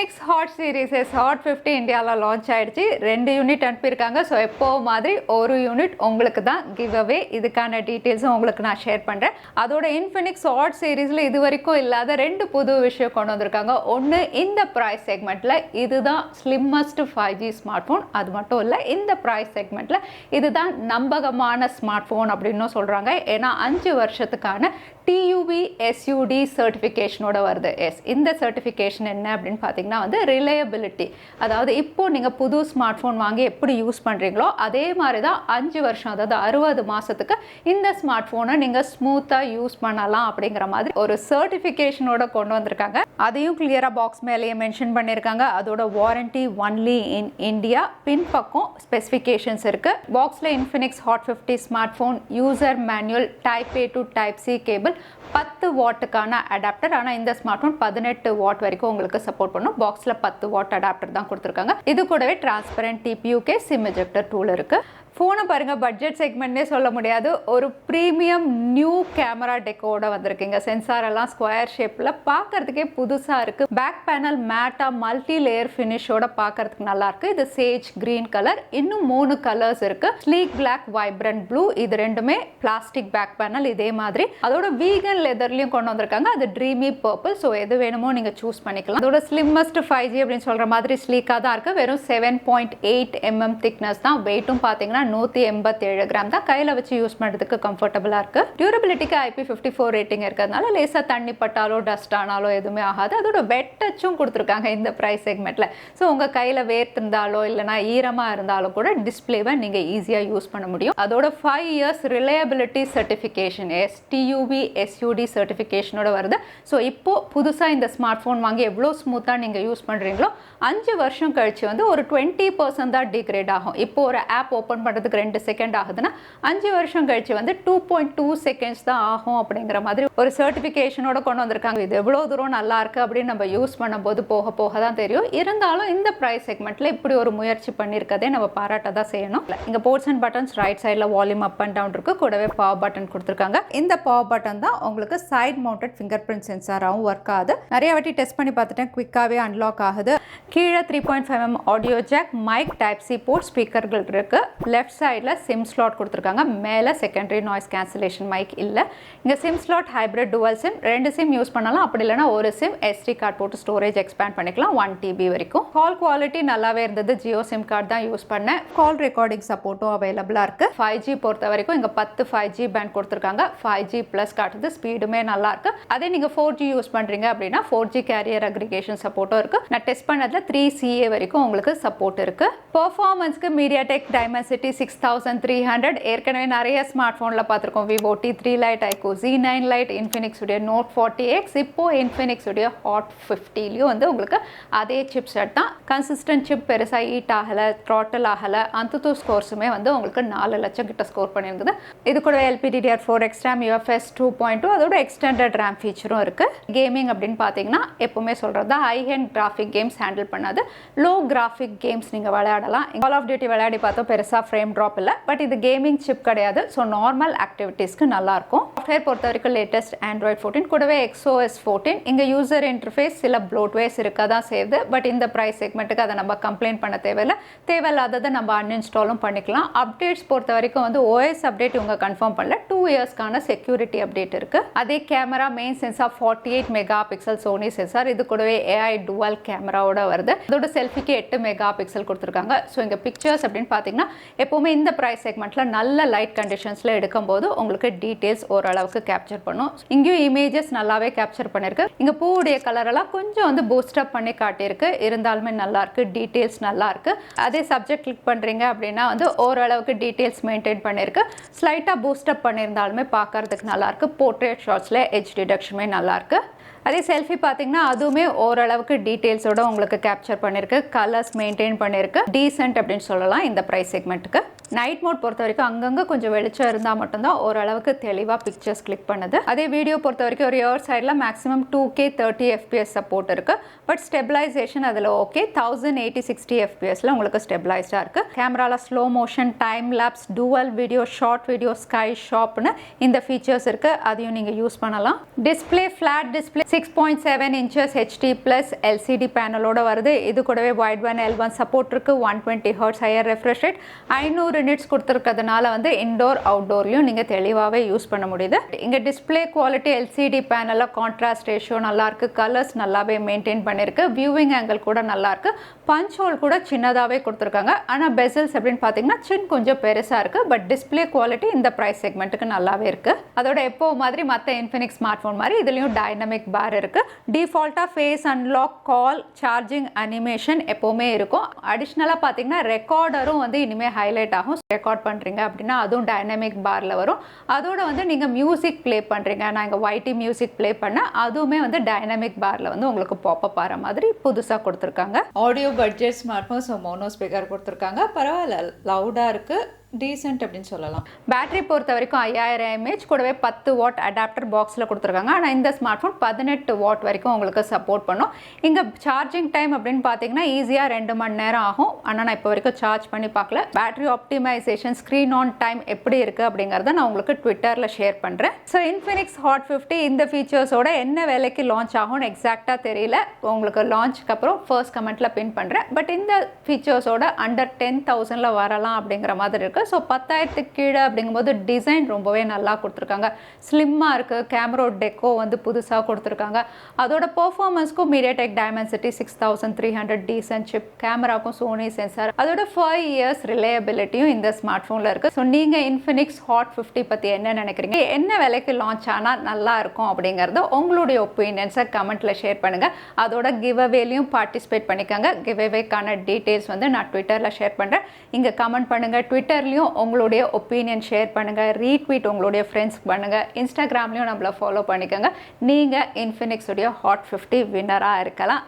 Infinix Hot Series S Hot 50 இந்தியாவில் launch ஆயிடுச்சு. 2 unit அனுப்பியிருக்காங்க. ஸோ எப்போ மாதிரி ஒரு யூனிட் உங்களுக்கு தான் கிவ் அவே. இதுக்கான டீட்டெயில்ஸும் உங்களுக்கு நான் ஷேர் பண்ணுறேன். அதோட Infinix Hot Seriesல இது வரைக்கும் இல்லாத 2 புது விஷயம் கொண்டு வந்திருக்காங்க. ஒன்று, இந்த ப்ரைஸ் செக்மெண்ட்டில் இதுதான் ஸ்லிம்மஸ்ட் 5G ஸ்மார்ட் ஃபோன். அது மட்டும் இல்லை, இந்த ப்ரைஸ் செக்மெண்ட்டில் இதுதான் நம்பகமான ஸ்மார்ட் ஃபோன் அப்படின்னும் சொல்கிறாங்க. ஏன்னா 5 வருஷத்துக்கான TUV SUD சர்டிஃபிகேஷனோட வருது. இந்த சர்டிஃபிகேஷன் என்ன அப்படின்னு பார்த்தீங்கன்னா வந்து ரிலையபிலிட்டி. அதாவது இப்போ நீங்கள் புது ஸ்மார்ட் ஃபோன் வாங்கி எப்படி யூஸ் பண்ணுறீங்களோ அதே மாதிரி தான் 5 வருஷம், அதாவது 60 மாதத்துக்கு இந்த ஸ்மார்ட் ஃபோனை நீங்கள் ஸ்மூத்தாக யூஸ் பண்ணலாம் அப்படிங்கிற மாதிரி ஒரு சர்டிஃபிகேஷனோட கொண்டு வந்திருக்காங்க. அதையும் கிளியராக பாக்ஸ் மேலேயே மென்ஷன் பண்ணியிருக்காங்க. அதோட வாரண்டி ஒன்லி இன் இந்தியா. பின்பக்கம் ஸ்பெசிஃபிகேஷன்ஸ் இருக்குது. பாக்ஸில் Infinix Hot 50 smart phone, user manual, type A to type C cable, 10 வாட்டுக்கான அடாப்டர். ஆனால் இந்த ஸ்மார்ட் ஃபோன் 18 வாட் வரைக்கும் உங்களுக்கு சப்போர்ட் பண்ணும். பாக்ஸில் 10 வாட் அடாப்டர் தான் கொடுத்துருக்காங்க. இது கூடவே transparent TPU case, SIM ejector tool இருக்குது. ஃபோனை பாருங்கள், பட்ஜெட் செக்மெண்ட்னே சொல்ல முடியாது. ஒரு ப்ரீமியம் நியூ கேமரா டெக்கோட வந்திருக்கீங்க. சென்சார் எல்லாம் ஸ்கொயர் ஷேப்பில் பார்க்கறதுக்கே புதுசாக இருக்குது. பேக் பேனல் மேட்டாக மல்டி லேயர் ஃபினிஷோட பார்க்கறதுக்கு நல்லாயிருக்கு. இது சேஜ் கிரீன் கலர். இன்னும் 3 கலர்ஸ் இருக்குது. Sleek black, vibrant blue. இது ரெண்டுமே பிளாஸ்டிக் பேக் பேனல் இதே மாதிரி. அதோட வீகன் லெதர்லையும் கொண்டு வந்திருக்காங்க. அது ட்ரீமி பர்பிள். ஸோ எது வேணுமோ நீங்கள் சூஸ் பண்ணிக்கலாம். அதோட ஸ்லிம்மஸ்ட் 5G அப்படின்னு சொல்கிற மாதிரி ஸ்லீக்காக தான் இருக்குது. வெறும் 7.8 mm திக்னஸ் தான். வெயிட்டும் பார்த்தீங்கன்னா 187 கிராம் தான். கையில் வச்சு யூஸ் பண்ணுறதுக்கு கம்ஃபர்டபுளாக இருக்குது. டியூரபிலிட்டிக்கு IP54 ரேட்டிங் இருக்கிறதுனால லேசாக தண்ணி பட்டாலோ டஸ்ட் ஆனாலோ எதுவுமே ஆகாது. அதோட வெட் டச்சும் கொடுத்துருக்காங்க இந்த ப்ரைஸ் செக்மெண்ட்டில். ஸோ உங்கள் கையில் வேர்த்திருந்தாலோ இல்லைனா ஈரமாக இருந்தாலும் கூட டிஸ்பிளேவை நீங்கள் ஈஸியாக யூஸ் பண்ண முடியும். அதோட 5 years reliability certification TUV SUD சர்டிஃபிகேஷனோட வருது. ஸோ இப்போது புதுசாக இந்த ஸ்மார்ட் ஃபோன் வாங்கி எவ்வளோ ஸ்மூத்தாக நீங்கள் யூஸ் பண்ணுறீங்களோ 5 வருஷம் கழிச்சு வந்து ஒரு 20% தான் டிகிரேட் ஆகும். இப்போ ஒரு ஆப் ஓப்பன் பண்ணுறதுக்கு 2 செகண்ட் ஆகுதுன்னா 5 வருஷம் கழிச்சு வந்து 2.2 செகண்ட்ஸ் தான் ஆகும் அப்படிங்கிற மாதிரி ஒரு சர்டிஃபிகேஷனோட கொண்டு வந்திருக்காங்க. இது எவ்வளோ தூரம் நல்லா இருக்குது அப்படின்னு நம்ம யூஸ் பண்ணும்போது போக போக தான் தெரியும். இருந்தாலும் இந்த ப்ரைஸ் செக்மெண்ட்டில் இப்படி ஒரு முயற்சி பண்ணியிருக்கதே நம்ம பாராட்ட தான் செய்யணும். இங்கே போர்ட்ஸ் அண்ட் பட்டன்ஸ் ரைட் சைடில் வால்யூம் அப் அண்ட் டவுன் இருக்குது. கூடவே பவர் பட்டன் கொடுத்துருக்காங்க. இந்த பவர் பட்டன் தான் உங்களுக்கு சைட் மவுண்டட் ஃபிங்கர் பிரிண்ட் சென்சாராகவும் ஒர்க் ஆகுது. நிறைய வாட்டி டெஸ்ட் பண்ணி பார்த்துட்டேன். குவிக்காகவே அன்லாக் ஆகுது. கீழே 3.5 mm audio jack, mike, type C port, ஸ்பீக்கர்கள் இருக்குது. லெஃப்ட் சைடில் சிம் ஸ்லாட் கொடுத்துருக்காங்க. மேலே செகண்டரி நாய்ஸ் கேன்சலேஷன் மைக் இல்லை. இங்கே SIM slot hybrid dual SIM, 2 SIM use பண்ணலாம். அப்படி இல்லைனா ஒரு சிம் SD கார்டு போட்டு ஸ்டோரேஜ் எக்ஸ்பேண்ட் பண்ணிக்கலாம் 1 TB வரைக்கும். கால் குவாலிட்டி நல்லாவே இருந்தது. ஜியோ சிம் கார்டு தான் யூஸ் பண்ணேன். கால் ரெக்கார்டிங் சப்போர்ட்டும் அவைலபிளாக இருக்குது. 5G பொறுத்த வரைக்கும் இங்கே 10 5G பேண்ட் கொடுத்துருக்காங்க. 5G ப்ளஸ் காட்டுது. ஸ்பீடுமே நல்லா இருக்கு. அதே நீங்கள் 4G யூஸ் பண்ணுறீங்க அப்படின்னா 4G கேரியர் அக்ரிகேஷன் சப்போர்ட்டும் இருக்குது. நான் டெஸ்ட் பண்ணதில் 3CA வரைக்கும் உங்களுக்கு சப்போர்ட் இருக்குது. பெர்ஃபார்மன்ஸ்க்கு MediaTek Dimensity 6300 ஏற்கனவே நிறைய ஸ்மார்ட் ஃபோனில் பார்த்துருக்கோம். Vivo T3 Lite, iQOO Z9 Lite, Infinix உடைய Note 40X, இப்போ Infinix உடைய Hot 50லையும் வந்து உங்களுக்கு அதே சிப் செட் தான். கன்சிஸ்டன்ட் சிப், பெருசாக ஹீட் ஆகலை, த்ராட்டில் ஆகலை. அந்தத்து ஸ்கோர்ஸுமே வந்து உங்களுக்கு 4 லட்சம் கிட்ட ஸ்கோர் பண்ணியிருக்குது. இது கூட LPDDR4 எக்ஸ்ட்ராம், UFS 2.2, அதோட எக்ஸ்டெண்டட் ரேம் ஃபீச்சரும் இருக்குது. கேமிங் அப்படின்னு பார்த்தீங்கன்னா எப்போவுமே சொல்கிறது தான், ஹை ஹெண்ட் கிராஃபிக் கேம்ஸ் ஹேண்டில் பண்ணாது. லோ கிராஃபிக் கேம்ஸ் நீங்கள் விளையாடலாம். கால் ஆஃப் டியூட்டி விளையாடி பார்த்தோம், பெருசாக ஃப்ரேம் ட்ராப் இல்லை. பட் இது கேமிங் சிப் கிடையாது. ஸோ நார்மல் ஆக்டிவிட்டீஸ்க்கு நல்லாயிருக்கும். சாஃப்ட்வேர் பொறுத்த வரைக்கும் லேட்டஸ்ட் Android 14 கூடவே XOS 14. இங்கே யூசர் இன்டர்ஃபேஸ் சில ப்ளோட்வேர்ஸ் இருக்க தான் செய்யுது. பட் இந்த ப்ரைஸ் செக்மெண்ட்டுக்கு அதை நம்ம கம்ப்ளைண்ட் பண்ண தேவையில்லை. தேவையில்லாததை நம்ம அன்இன்ஸ்டாலும் பண்ணிக்கலாம். அப்டேட்ஸ் பொறுத்த வரைக்கும் வந்து OS அப்டேட் இவங்க கன்ஃபார்ம் பண்ணல. 2 இயர்ஸ்க்கான செக்யூரிட்டி அப்டேட் இருக்குது. அதே camera main sensor 48 mega pixel Sony sensor. இது கூடவே AI டுவல் கேமராவோட வருது. இதோட செல்ஃபிக்கு 8 மெகா பிக்சல் கொடுத்துருக்காங்க. ஸோ இங்கே பிக்சர்ஸ் அப்படின்னு பார்த்தீங்கன்னா எப்போவுமே இந்த ப்ரைஸ் செக்மெண்ட்டில் நல்ல லைட் கண்டிஷன்ஸில் எடுக்கும்போது உங்களுக்கு டீட்டெயில்ஸ் ஓரளவுக்கு கேப்சர் பண்ணும். இங்கேயும் இமேஜஸ் நல்லாவே கேப்சர் பண்ணியிருக்கு. இங்கே பூவுடைய கலரெல்லாம் கொஞ்சம் வந்து பூஸ்டப் பண்ணி காட்டியிருக்கு. இருந்தாலுமே நல்லாயிருக்கு. டீட்டெயில்ஸ் நல்லாயிருக்கு. அதே சப்ஜெக்ட் கிளிக் பண்ணுறீங்க அப்படின்னா வந்து ஓரளவுக்கு டீட்டெயில்ஸ் மெயின்டைன் பண்ணியிருக்கு. ஸ்லைட்டாக பூஸ்டப் பண்ணியிருந்தாலுமே பார்க்கறதுக்கு நல்லாயிருக்கு. போர்ட்ரேட் ஷாட்ஸில் எட்ஜ் டிடக்ஷனுமே நல்லாயிருக்கு. அதே செல்ஃபி பார்த்தீங்கன்னா அதுவுமே ஓரளவுக்கு டீட்டெயில்ஸோட உங்களுக்கு கேப்சர் பண்ணியிருக்கு. கலர்ஸ் மெயின்டைன் பண்ணியிருக்கு. டீசென்ட் அப்படின்னு சொல்லலாம் இந்த ப்ரைஸ் செக்மெண்ட்டுக்கு. நைட் மோட் பொறுத்த வரைக்கும் அங்கங்கே கொஞ்சம் வெளிச்சம் இருந்தால் மட்டும்தான் ஓரளவுக்கு தெளிவாக பிக்சர்ஸ் கிளிக் பண்ணுது. அதே வீடியோ பொறுத்த வரைக்கும் ஒரு ரியர் சைடில் மேக்ஸிமம் 2K 30 FPS சப்போர்ட் இருக்குது. பட் ஸ்டெபிலைசேஷன் அதில் ஓகே 1080 60 FPSல உங்களுக்கு ஸ்டெபிலைஸ்டாக இருக்குது. கேமராவில் slow motion, time lapse, dual video, short video, sky ஷாப்னு இந்த ஃபீச்சர்ஸ் இருக்குது. அதையும் நீங்கள் யூஸ் பண்ணலாம். Display flat display 6.7 inches HD plus LCD பேனலோட வருது. இது கூடவே வைட் பேண்ட் L1 சப்போர்ட் இருக்குது. 120 Hz higher refresh rate, 500 nits கொடுத்துருக்கிறதுனால வந்து இன்டோர் அவுட்டோர்லையும் நீங்கள் தெளிவாகவே யூஸ் பண்ண முடியுது. இங்கே டிஸ்பிளே குவாலிட்டி LCD பேனலில் கான்ட்ராஸ்ட் ரேஷியோ நல்லாயிருக்கு, கலர்ஸ் நல்லாவே மெயின்டைன் பண்ணியிருக்கு, வியூவிங் ஆங்கிள் கூட நல்லாயிருக்கு, பஞ்ச் ஹோல் கூட சின்னதாகவே கொடுத்துருக்காங்க. ஆனால் பெசல்ஸ் அப்படின்னு பார்த்தீங்கன்னா கொஞ்சம் பெருசாக இருக்குது. பட் டிஸ்பிளே குவாலிட்டி இந்த ப்ரைஸ் செக்மெண்ட்டுக்கு நல்லாவே இருக்குது. அதோட எப்போ மாதிரி மற்ற இன்ஃபினிக்ஸ் ஸ்மார்ட் ஃபோன் மாதிரி இதுலேயும் டைனமிக் பார் இருக்குது. டிஃபால்ட்டாக ஃபேஸ் அன்லாக், கால், சார்ஜிங், அனிமேஷன் எப்போவுமே இருக்கும். அடிஷ்னலாக பார்த்தீங்கன்னா ரெக்கார்டரும் வந்து இனிமேல் ஹைலைட் ஆகும். ரெக்கார்ட் பண்ணுறீங்க அப்படின்னா அதுவும் டைனமிக் பாரில் வரும். அதோட வந்து நீங்கள் மியூசிக் ப்ளே பண்ணுறீங்க, நான் இங்கே YT மியூசிக் ப்ளே பண்ணேன், அதுவுமே வந்து டைனமிக் பாரில் வந்து உங்களுக்கு பாப்பப் ஆகிற மாதிரி புதுசாக கொடுத்துருக்காங்க. Audio budget smart phone, so mono speaker கொடுத்துருக்காங்க. பரவாயில்ல, லவுடாக இருக்குது, டீசென்ட் அப்படின்னு சொல்லலாம். பேட்டரி பொறுத்த வரைக்கும் 5000 mAh கூடவே 10 வாட் அடாப்டர் பாக்ஸில் கொடுத்துருக்காங்க. ஆனால் இந்த ஸ்மார்ட் ஃபோன் 18 வாட் வரைக்கும் உங்களுக்கு சப்போர்ட் பண்ணும். இங்கே சார்ஜிங் டைம் அப்படின்னு பார்த்தீங்கன்னா ஈஸியாக 2 மணி நேரம் ஆகும். ஆனால் நான் இப்போ வரைக்கும் சார்ஜ் பண்ணி பார்க்கல. Battery optimization, screen on time எப்படி இருக்குது அப்படிங்கிறத நான் உங்களுக்கு ட்விட்டரில் ஷேர் பண்ணுறேன். ஸோ இன்ஃபினிக்ஸ் ஹாட் 50 இந்த ஃபீச்சர்ஸோட என்ன விலைக்கு லான்ச் ஆகும்னு எக்ஸாக்டாக தெரியல. உங்களுக்கு லான்ச்சுக்கு அப்புறம் ஃபர்ஸ்ட் கமெண்ட்டில் பின் பண்ணுறேன். பட் இந்த ஃபீச்சர்ஸோட அண்டர் 10,000 வரலாம் அப்படிங்கிற மாதிரி இருக்குது. ஸோ 10,000 கீழே அப்படிங்கும்போது டிசைன் ரொம்பவே நல்லா கொடுத்துருக்காங்க. ஸ்லிம்மாக இருக்குது. கேமரா டெக்கோ வந்து புதுசாக கொடுத்துருக்காங்க. அதோட பெர்ஃபார்மன்ஸ்க்கும் மீடியாடெக் டைமென்சிட்டி 6300 டீசன்ட் சிப், கேமராக்கும் சோனி சென்சார், அதோட 5 years ரிலையபிலிட்டியும் இந்த ஸ்மார்ட் ஃபோனில் இருக்குது. ஸோ நீங்கள் இன்ஃபினிக்ஸ் ஹாட் 50 பற்றி என்ன நினைக்கிறீங்க, என்ன விலைக்கு லான்ச் ஆனால் நல்லா இருக்கும் அப்படிங்கிறத உங்களுடைய ஒப்பீனியன்ஸை கமெண்ட்டில் ஷேர் பண்ணுங்கள். அதோட கிவ் அவேலையும் பார்ட்டிசிபேட் பண்ணிக்கோங்க. கிவ் அவேக்கான டீட்டெயில்ஸ் வந்து நான் ட்விட்டரில் ஷேர் பண்ணுறேன். இங்கே கமெண்ட் பண்ணுங்கள். ட்விட்டர்லையும் உங்களுடைய ஒப்பீனியன் ஷேர் பண்ணுங்கள். ரீட்வீட் உங்களுடைய ஃப்ரெண்ட்ஸ்க்கு பண்ணுங்கள். இன்ஸ்டாகிராம்லையும் நம்மளை ஃபாலோ பண்ணிக்கோங்க. நீங்கள் இன்ஃபினிக்ஸ் உடைய ஹாட் 50 வின்னராக இருக்கலாம்.